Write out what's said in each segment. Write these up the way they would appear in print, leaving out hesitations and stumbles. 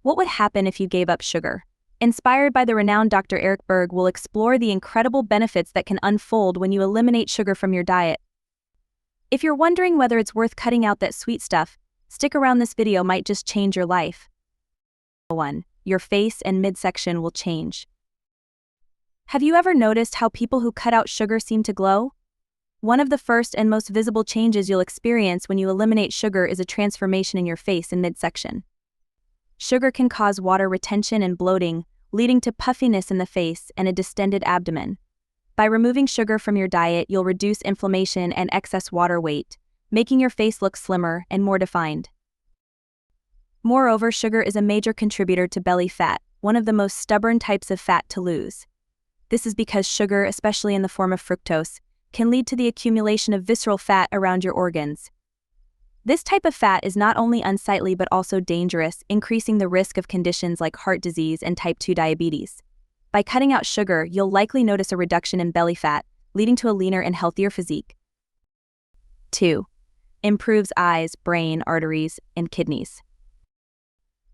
What would happen if you gave up sugar? Inspired by the renowned Dr. Berg will explore the incredible benefits that can unfold when you eliminate sugar from your diet. If you're wondering whether it's worth cutting out that sweet stuff, stick around. This video might just change your life. 1. Your face and midsection will change. Have you ever noticed how people who cut out sugar seem to glow? One of the first and most visible changes you'll experience when you eliminate sugar is a transformation in your face and midsection. Sugar can cause water retention and bloating, leading to puffiness in the face and a distended abdomen. By removing sugar from your diet, you'll reduce inflammation and excess water weight, making your face look slimmer and more defined. Moreover, sugar is a major contributor to belly fat, one of the most stubborn types of fat to lose. This is because sugar, especially in the form of fructose, can lead to the accumulation of visceral fat around your organs. This type of fat is not only unsightly but also dangerous, increasing the risk of conditions like heart disease and type 2 diabetes. By cutting out sugar, you'll likely notice a reduction in belly fat, leading to a leaner and healthier physique. 2. Improves eyes, brain, arteries, and kidneys.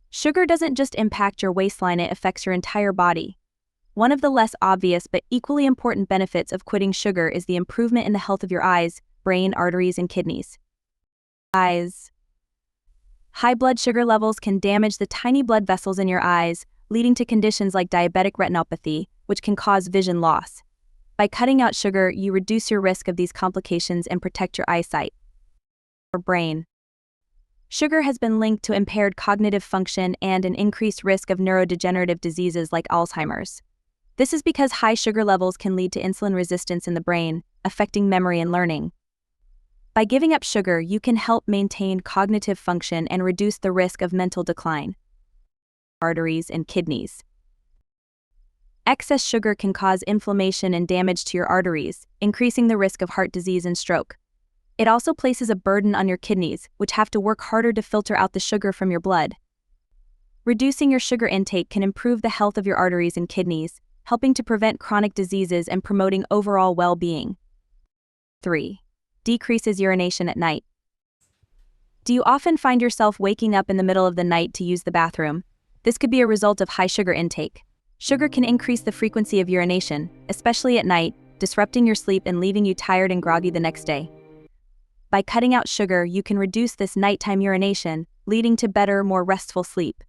Sugar doesn't just impact your waistline, it affects your entire body. One of the less obvious but equally important benefits of quitting sugar is the improvement in the health of your eyes, brain, arteries, and kidneys. Eyes. High blood sugar levels can damage the tiny blood vessels in your eyes, leading to conditions like diabetic retinopathy, which can cause vision loss. By cutting out sugar, you reduce your risk of these complications and protect your eyesight. Or brain. Sugar has been linked to impaired cognitive function and an increased risk of neurodegenerative diseases like Alzheimer's. This is because high sugar levels can lead to insulin resistance in the brain, affecting memory and learning. By giving up sugar, you can help maintain cognitive function and reduce the risk of mental decline. Arteries and kidneys. Excess sugar can cause inflammation and damage to your arteries, increasing the risk of heart disease and stroke. It also places a burden on your kidneys, which have to work harder to filter out the sugar from your blood. Reducing your sugar intake can improve the health of your arteries and kidneys, helping to prevent chronic diseases and promoting overall well-being. 3. Decreases urination at night. Do you often find yourself waking up in the middle of the night to use the bathroom? This could be a result of high sugar intake. Sugar can increase the frequency of urination, especially at night, disrupting your sleep and leaving you tired and groggy the next day. By cutting out sugar, you can reduce this nighttime urination, leading to better, more restful sleep.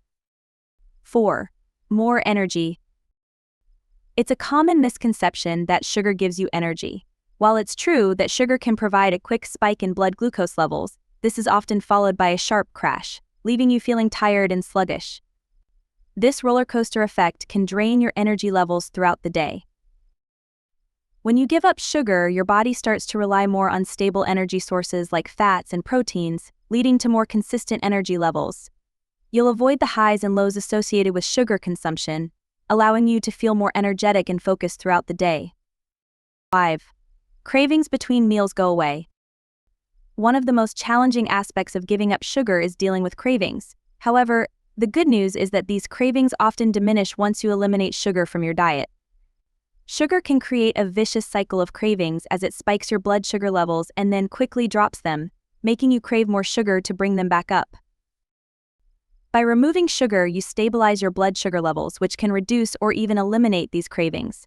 4. More energy. It's a common misconception that sugar gives you energy. While it's true that sugar can provide a quick spike in blood glucose levels, this is often followed by a sharp crash, leaving you feeling tired and sluggish. This roller coaster effect can drain your energy levels throughout the day. When you give up sugar, your body starts to rely more on stable energy sources like fats and proteins, leading to more consistent energy levels. You'll avoid the highs and lows associated with sugar consumption, allowing you to feel more energetic and focused throughout the day. 5. Cravings between meals go away. One of the most challenging aspects of giving up sugar is dealing with cravings. However, the good news is that these cravings often diminish once you eliminate sugar from your diet. Sugar can create a vicious cycle of cravings as it spikes your blood sugar levels and then quickly drops them, making you crave more sugar to bring them back up. By removing sugar, you stabilize your blood sugar levels, which can reduce or even eliminate these cravings.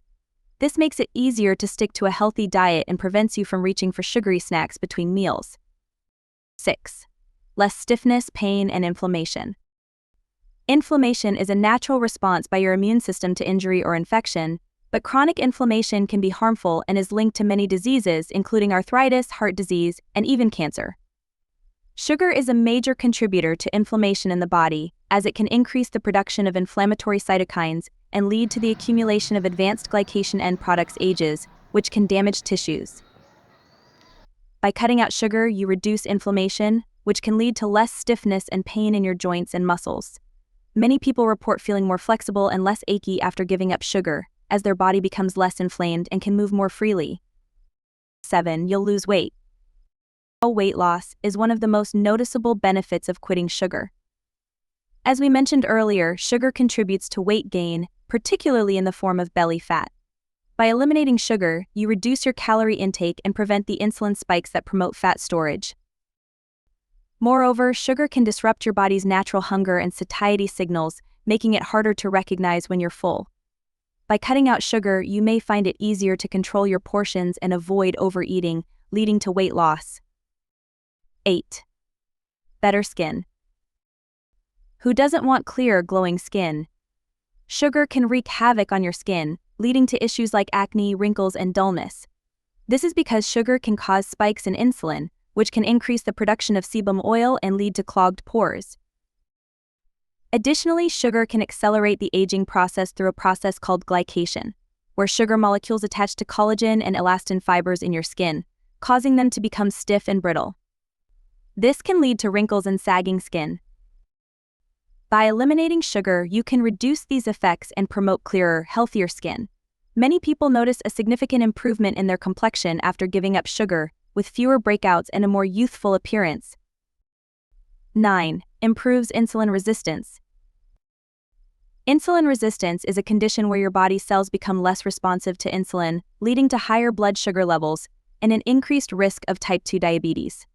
This makes it easier to stick to a healthy diet and prevents you from reaching for sugary snacks between meals. 6. Less stiffness, pain, and inflammation. Inflammation is a natural response by your immune system to injury or infection, but chronic inflammation can be harmful and is linked to many diseases, including arthritis, heart disease, and even cancer. Sugar is a major contributor to inflammation in the body, as it can increase the production of inflammatory cytokines and lead to the accumulation of advanced glycation end products AGEs, which can damage tissues. By cutting out sugar, you reduce inflammation, which can lead to less stiffness and pain in your joints and muscles. Many people report feeling more flexible and less achy after giving up sugar, as their body becomes less inflamed and can move more freely. 7. You'll lose weight. Weight loss is one of the most noticeable benefits of quitting sugar. As we mentioned earlier, sugar contributes to weight gain, particularly in the form of belly fat. By eliminating sugar, you reduce your calorie intake and prevent the insulin spikes that promote fat storage. Moreover, sugar can disrupt your body's natural hunger and satiety signals, making it harder to recognize when you're full. By cutting out sugar, you may find it easier to control your portions and avoid overeating, leading to weight loss. 8. Better skin. Who doesn't want clear, glowing skin? Sugar can wreak havoc on your skin, leading to issues like acne, wrinkles, and dullness. This is because sugar can cause spikes in insulin, which can increase the production of sebum oil and lead to clogged pores. Additionally, sugar can accelerate the aging process through a process called glycation, where sugar molecules attach to collagen and elastin fibers in your skin, causing them to become stiff and brittle. This can lead to wrinkles and sagging skin. By eliminating sugar, you can reduce these effects and promote clearer, healthier skin. Many people notice a significant improvement in their complexion after giving up sugar, with fewer breakouts and a more youthful appearance. 9. Improves insulin resistance. Insulin resistance is a condition where your body's cells become less responsive to insulin, leading to higher blood sugar levels and an increased risk of type 2 diabetes.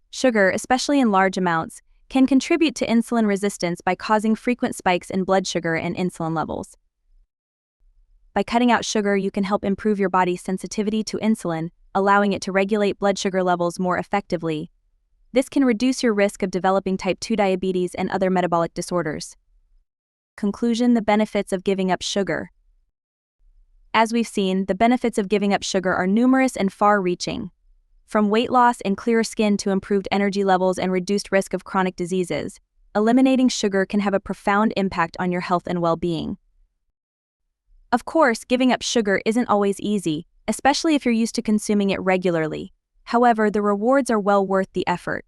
Sugar, especially in large amounts, can contribute to insulin resistance by causing frequent spikes in blood sugar and insulin levels. By cutting out sugar, you can help improve your body's sensitivity to insulin, allowing it to regulate blood sugar levels more effectively. This can reduce your risk of developing type 2 diabetes and other metabolic disorders. Conclusion: the benefits of giving up sugar. As we've seen, the benefits of giving up sugar are numerous and far-reaching. From weight loss and clearer skin to improved energy levels and reduced risk of chronic diseases, eliminating sugar can have a profound impact on your health and well-being. Of course, giving up sugar isn't always easy, especially if you're used to consuming it regularly. However, the rewards are well worth the effort.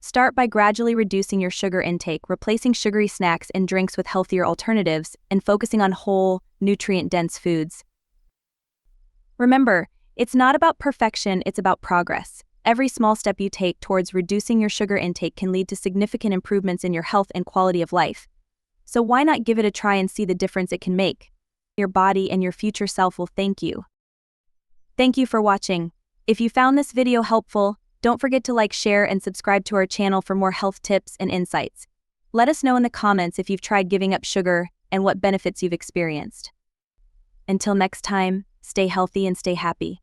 Start by gradually reducing your sugar intake, replacing sugary snacks and drinks with healthier alternatives, and focusing on whole, nutrient-dense foods. Remember, it's not about perfection, it's about progress. Every small step you take towards reducing your sugar intake can lead to significant improvements in your health and quality of life. So why not give it a try and see the difference it can make? Your body and your future self will thank you. Thank you for watching. If you found this video helpful, don't forget to like, share, and subscribe to our channel for more health tips and insights. Let us know in the comments if you've tried giving up sugar and what benefits you've experienced. Until next time, stay healthy and stay happy.